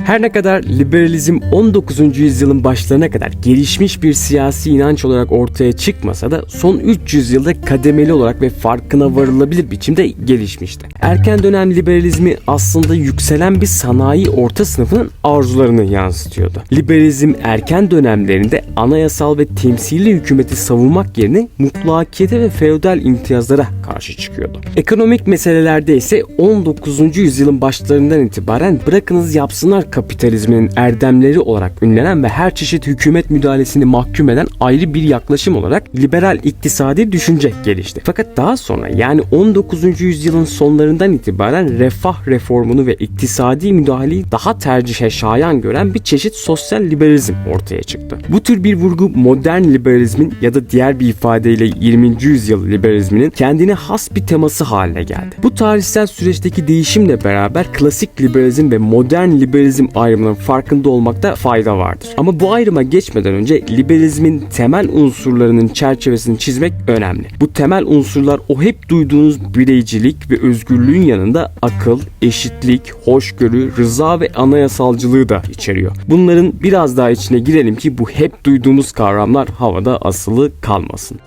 Her ne kadar liberalizm 19. yüzyılın başlarına kadar gelişmiş bir siyasi inanç olarak ortaya çıkmasa da son 300 yılda kademeli olarak ve farkına varılabilir biçimde gelişmişti. Erken dönem liberalizmi aslında yükselen bir sanayi orta sınıfının arzularını yansıtıyordu. Liberalizm erken dönemlerinde anayasal ve temsili hükümeti savunmak yerine mutlakiyete ve feodal imtiyazlara karşı çıkıyordu. Ekonomik meselelerde ise 19. yüzyılın başlarından itibaren bırakınız yapsınlar kapitalizminin erdemleri olarak ünlenen ve her çeşit hükümet müdahalesini mahkum eden ayrı bir yaklaşım olarak liberal iktisadi düşünce gelişti. Fakat daha sonra yani 19. yüzyılın sonlarından itibaren refah reformunu ve iktisadi müdahaleyi daha tercihe şayan gören bir çeşit sosyal liberalizm ortaya çıktı. Bu tür bir vurgu modern liberalizmin ya da diğer bir ifadeyle 20. yüzyıl liberalizminin kendine has bir teması haline geldi. Bu tarihsel süreçteki değişimle beraber klasik liberalizm ve modern liberalizm ayrımının farkında olmakta fayda vardır. Ama bu ayrıma geçmeden önce liberalizmin temel unsurlarının çerçevesini çizmek önemli. Bu temel unsurlar o hep duyduğunuz bireycilik ve özgürlüğün yanında akıl, eşitlik, hoşgörü, rıza ve anayasalcılığı da içeriyor. Bunların biraz daha içine girelim ki bu hep duyduğumuz kavramlar havada asılı kalmasın.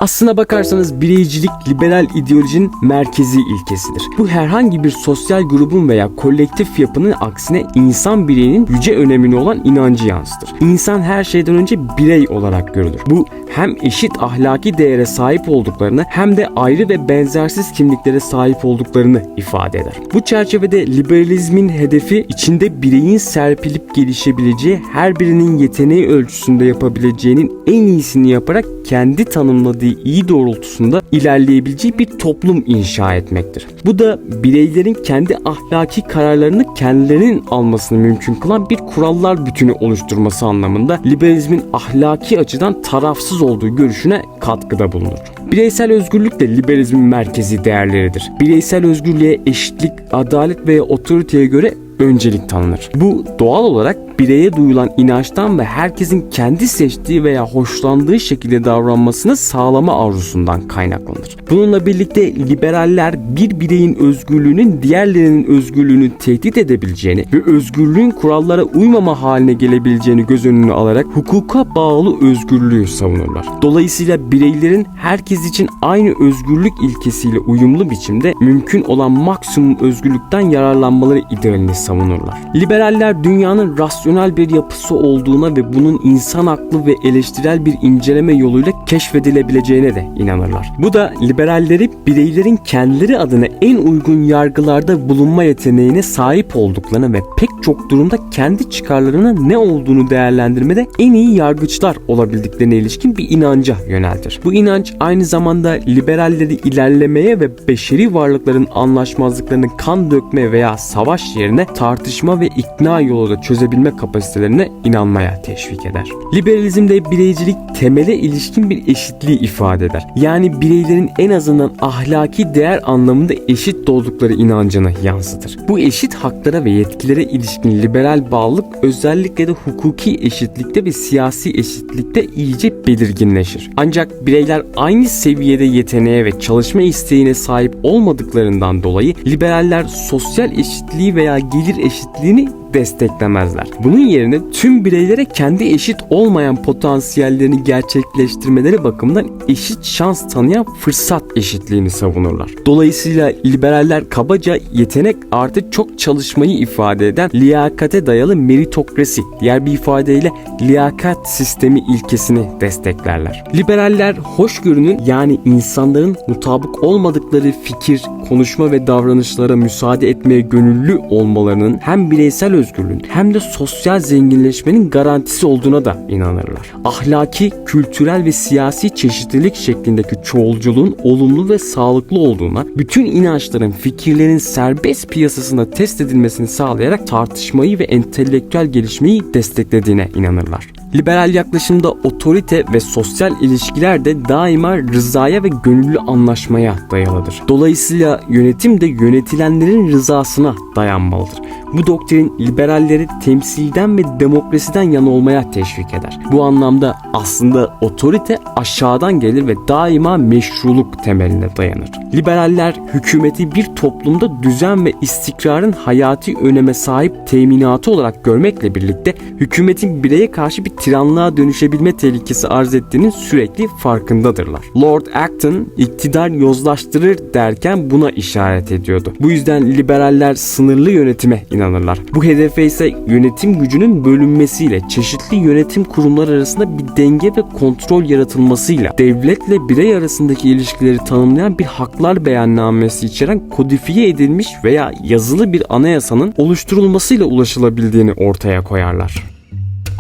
Aslına bakarsanız bireycilik liberal ideolojinin merkezi ilkesidir. Bu herhangi bir sosyal grubun veya kolektif yapının aksine insan bireyinin yüce önemine olan inancı yansıtır. İnsan her şeyden önce birey olarak görülür. Bu hem eşit ahlaki değere sahip olduklarını hem de ayrı ve benzersiz kimliklere sahip olduklarını ifade eder. Bu çerçevede liberalizmin hedefi içinde bireyin serpilip gelişebileceği, her birinin yeteneği ölçüsünde yapabileceğinin en iyisini yaparak kendi tanımladığı iyi doğrultusunda ilerleyebileceği bir toplum inşa etmektir. Bu da bireylerin kendi ahlaki kararlarını kendilerinin almasını mümkün kılan bir kurallar bütünü oluşturması anlamında liberalizmin ahlaki açıdan tarafsız olduğu görüşüne katkıda bulunur. Bireysel özgürlük de liberalizmin merkezi değerleridir. Bireysel özgürlüğe eşitlik, adalet veya otoriteye göre öncelik tanınır. Bu doğal olarak bireye duyulan inançtan ve herkesin kendi seçtiği veya hoşlandığı şekilde davranmasını sağlama arzusundan kaynaklanır. Bununla birlikte liberaller bir bireyin özgürlüğünün diğerlerinin özgürlüğünü tehdit edebileceğini ve özgürlüğün kurallara uymama haline gelebileceğini göz önüne alarak hukuka bağlı özgürlüğü savunurlar. Dolayısıyla bireylerin herkes için aynı özgürlük ilkesiyle uyumlu biçimde mümkün olan maksimum özgürlükten yararlanmaları idealini savunurlar. Liberaller dünyanın rasyonel bir yapısı olduğuna ve bunun insan aklı ve eleştirel bir inceleme yoluyla keşfedilebileceğine de inanırlar. Bu da liberalleri bireylerin kendileri adına en uygun yargılarda bulunma yeteneğine sahip olduklarını ve pek çok durumda kendi çıkarlarının ne olduğunu değerlendirmede en iyi yargıçlar olabildiklerine ilişkin bir inanca yöneltir. Bu inanç aynı zamanda liberalleri ilerlemeye ve beşeri varlıkların anlaşmazlıklarını kan dökme veya savaş yerine tartışma ve ikna yoluyla çözebilme kapasitelerine inanmaya teşvik eder. Liberalizmde bireycilik temele ilişkin bir eşitliği ifade eder. Yani bireylerin en azından ahlaki değer anlamında eşit oldukları inancını yansıtır. Bu eşit haklara ve yetkilere ilişkin liberal bağlılık özellikle de hukuki eşitlikte ve siyasi eşitlikte iyice belirginleşir. Ancak bireyler aynı seviyede yeteneğe ve çalışma isteğine sahip olmadıklarından dolayı liberaller sosyal eşitliği veya gelir eşitliğini desteklemezler. Bunun yerine tüm bireylere kendi eşit olmayan potansiyellerini gerçekleştirmeleri bakımından eşit şans tanıyan fırsat eşitliğini savunurlar. Dolayısıyla liberaller kabaca yetenek artı çok çalışmayı ifade eden liyakate dayalı meritokrasi, diğer bir ifadeyle liyakat sistemi ilkesini desteklerler. Liberaller hoşgörünün yani insanların mutabık olmadıkları fikir, konuşma ve davranışlara müsaade etmeye gönüllü olmalarının hem bireysel özgürlüğün hem de sosyal zenginleşmenin garantisi olduğuna da inanırlar. Ahlaki, kültürel ve siyasi çeşitlilik şeklindeki çoğulculuğun olumlu ve sağlıklı olduğuna, bütün inançların, fikirlerin serbest piyasasında test edilmesini sağlayarak tartışmayı ve entelektüel gelişmeyi desteklediğine inanırlar. Liberal yaklaşımda otorite ve sosyal ilişkiler de daima rızaya ve gönüllü anlaşmaya dayalıdır. Dolayısıyla yönetim de yönetilenlerin rızasına dayanmalıdır. Bu doktrin liberalleri temsilden ve demokrasiden yana olmaya teşvik eder. Bu anlamda aslında otorite aşağıdan gelir ve daima meşruluk temeline dayanır. Liberaller hükümeti bir toplumda düzen ve istikrarın hayati öneme sahip teminatı olarak görmekle birlikte hükümetin bireye karşı bir tiranlığa dönüşebilme tehlikesi arz ettiğinin sürekli farkındadırlar. Lord Acton iktidar yozlaştırır derken buna işaret ediyordu. Bu yüzden liberaller sınırlı yönetime inanırlar. Bu hedefe ise yönetim gücünün bölünmesiyle çeşitli yönetim kurumları arasında bir denge ve kontrol yaratılmasıyla devletle birey arasındaki ilişkileri tanımlayan bir haklar beyannamesi içeren kodifiye edilmiş veya yazılı bir anayasanın oluşturulmasıyla ulaşılabildiğini ortaya koyarlar.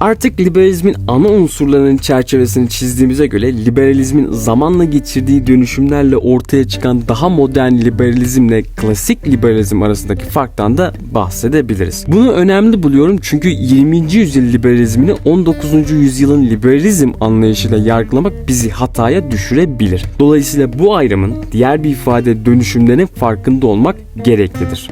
Artık liberalizmin ana unsurlarının çerçevesini çizdiğimize göre liberalizmin zamanla geçirdiği dönüşümlerle ortaya çıkan daha modern liberalizmle klasik liberalizm arasındaki farktan da bahsedebiliriz. Bunu önemli buluyorum çünkü 20. yüzyıl liberalizmini 19. yüzyılın liberalizm anlayışıyla yargılamak bizi hataya düşürebilir. Dolayısıyla bu ayrımın diğer bir ifade dönüşümlerinin farkında olmak gereklidir.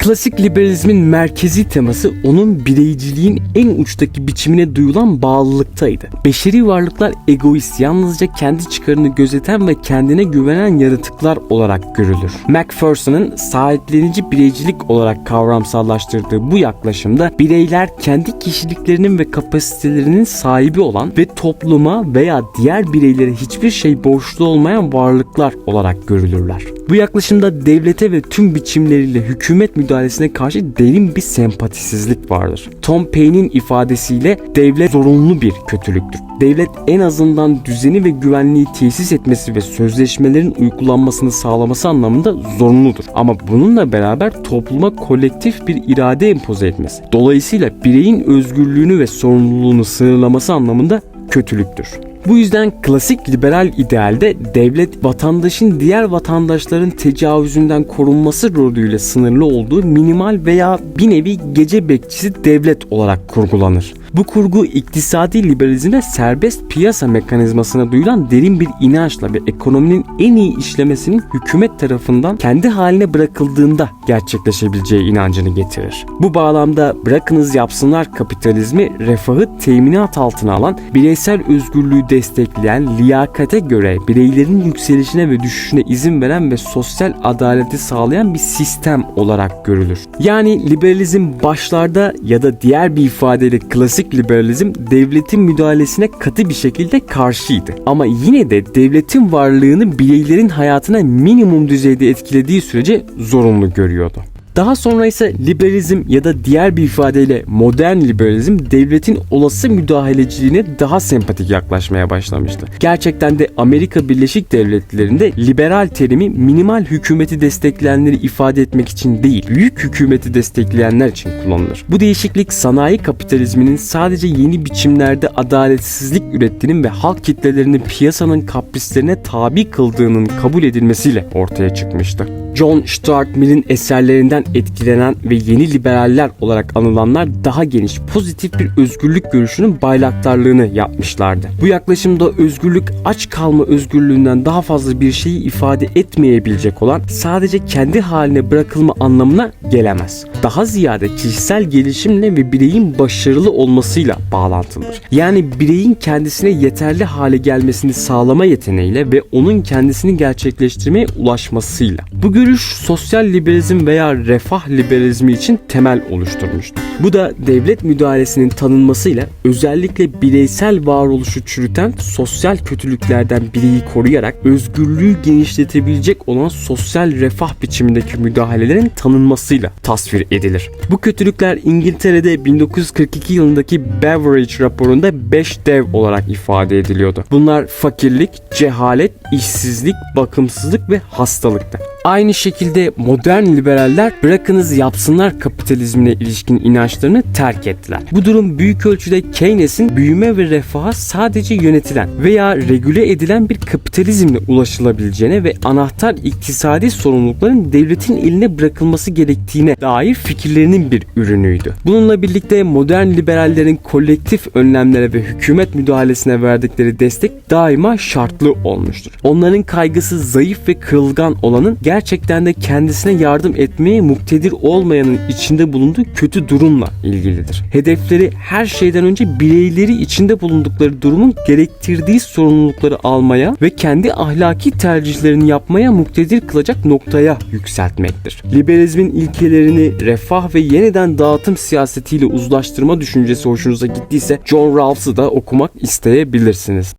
Klasik liberalizmin merkezi teması onun bireyciliğin en uçtaki biçimine duyulan bağlılıktaydı. Beşeri varlıklar egoist, yalnızca kendi çıkarını gözeten ve kendine güvenen yaratıklar olarak görülür. Macpherson'ın sahiplenici bireycilik olarak kavramsallaştırdığı bu yaklaşımda bireyler kendi kişiliklerinin ve kapasitelerinin sahibi olan ve topluma veya diğer bireylere hiçbir şey borçlu olmayan varlıklar olarak görülürler. Bu yaklaşımda devlete ve tüm biçimleriyle hükümet müdahalesine karşı derin bir sempatisizlik vardır. Tom Paine'in ifadesiyle devlet zorunlu bir kötülüktür. Devlet en azından düzeni ve güvenliği tesis etmesi ve sözleşmelerin uygulanmasını sağlaması anlamında zorunludur. Ama bununla beraber topluma kolektif bir irade empoze etmesi, dolayısıyla bireyin özgürlüğünü ve sorumluluğunu sınırlaması anlamında kötülüktür. Bu yüzden klasik liberal idealde devlet vatandaşın diğer vatandaşların tecavüzünden korunması rolüyle sınırlı olduğu minimal veya bir nevi gece bekçisi devlet olarak kurgulanır. Bu kurgu iktisadi liberalizmde serbest piyasa mekanizmasına duyulan derin bir inançla ve ekonominin en iyi işlemesinin hükümet tarafından kendi haline bırakıldığında gerçekleşebileceği inancını getirir. Bu bağlamda bırakınız yapsınlar kapitalizmi refahı teminat altına alan, bireysel özgürlüğü destekleyen, liyakate göre bireylerin yükselişine ve düşüşüne izin veren ve sosyal adaleti sağlayan bir sistem olarak görülür. Yani liberalizm başlarda ya da diğer bir ifadeyle klasik liberalizm devletin müdahalesine katı bir şekilde karşıydı. Ama yine de devletin varlığını bireylerin hayatına minimum düzeyde etkilediği sürece zorunlu görüyordu. Daha sonra ise liberalizm ya da diğer bir ifadeyle modern liberalizm devletin olası müdahaleciliğine daha sempatik yaklaşmaya başlamıştı. Gerçekten de Amerika Birleşik Devletleri'nde liberal terimi minimal hükümeti destekleyenleri ifade etmek için değil, büyük hükümeti destekleyenler için kullanılır. Bu değişiklik sanayi kapitalizminin sadece yeni biçimlerde adaletsizlik ürettiğinin ve halk kitlelerini piyasanın kaprislerine tabi kıldığının kabul edilmesiyle ortaya çıkmıştı. John Stuart Mill'in eserlerinden etkilenen ve yeni liberaller olarak anılanlar daha geniş, pozitif bir özgürlük görüşünün bayraktarlığını yapmışlardı. Bu yaklaşımda özgürlük aç kalma özgürlüğünden daha fazla bir şeyi ifade etmeyebilecek olan sadece kendi haline bırakılma anlamına gelemez. Daha ziyade kişisel gelişimle ve bireyin başarılı olmasıyla bağlantılıdır. Yani bireyin kendisine yeterli hale gelmesini sağlama yeteneğiyle ve onun kendisini gerçekleştirmeye ulaşmasıyla. Bu görüş sosyal liberalizm veya refah liberalizmi için temel oluşturmuştur. Bu da devlet müdahalesinin tanınmasıyla özellikle bireysel varoluşu çürüten sosyal kötülüklerden bireyi koruyarak özgürlüğü genişletebilecek olan sosyal refah biçimindeki müdahalelerin tanınmasıyla tasvir edilir. Bu kötülükler İngiltere'de 1942 yılındaki Beveridge raporunda 5 dev olarak ifade ediliyordu. Bunlar fakirlik, cehalet, işsizlik, bakımsızlık ve hastalıktı. Aynı şekilde modern liberaller bırakınız yapsınlar kapitalizmine ilişkin inanç inançlarını terk ettiler. Bu durum büyük ölçüde Keynes'in büyüme ve refaha sadece yönetilen veya regüle edilen bir kapitalizmle ulaşılabileceğine ve anahtar iktisadi sorumlulukların devletin eline bırakılması gerektiğine dair fikirlerinin bir ürünüydü. Bununla birlikte modern liberallerin kolektif önlemlere ve hükümet müdahalesine verdikleri destek daima şartlı olmuştur. Onların kaygısı zayıf ve kırılgan olanın gerçekten de kendisine yardım etmeye muktedir olmayanın içinde bulunduğu kötü durumla ilgilidir. Hedefleri her şeyden önce bireyleri içinde bulundukları durumun gerektirdiği sorumlulukları almaya ve kendi ahlaki tercihlerini yapmaya muktedir kılacak noktaya yükseltmektir. Liberalizmin ilkelerini refah ve yeniden dağıtım siyasetiyle uzlaştırma düşüncesi hoşunuza gittiyse John Rawls'ı da okumak isteyebilirsiniz.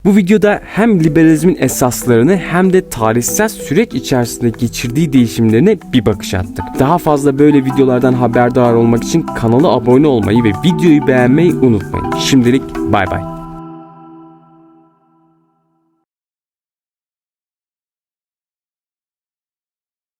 Bu videoda hem liberalizmin esaslarını hem de tarihsel süreç içerisinde geçirdiği değişimlerine bir bakış attık. Daha fazla böyle videolardan haberdar olmak için kanala abone olmayı ve videoyu beğenmeyi unutmayın. Şimdilik bay bay.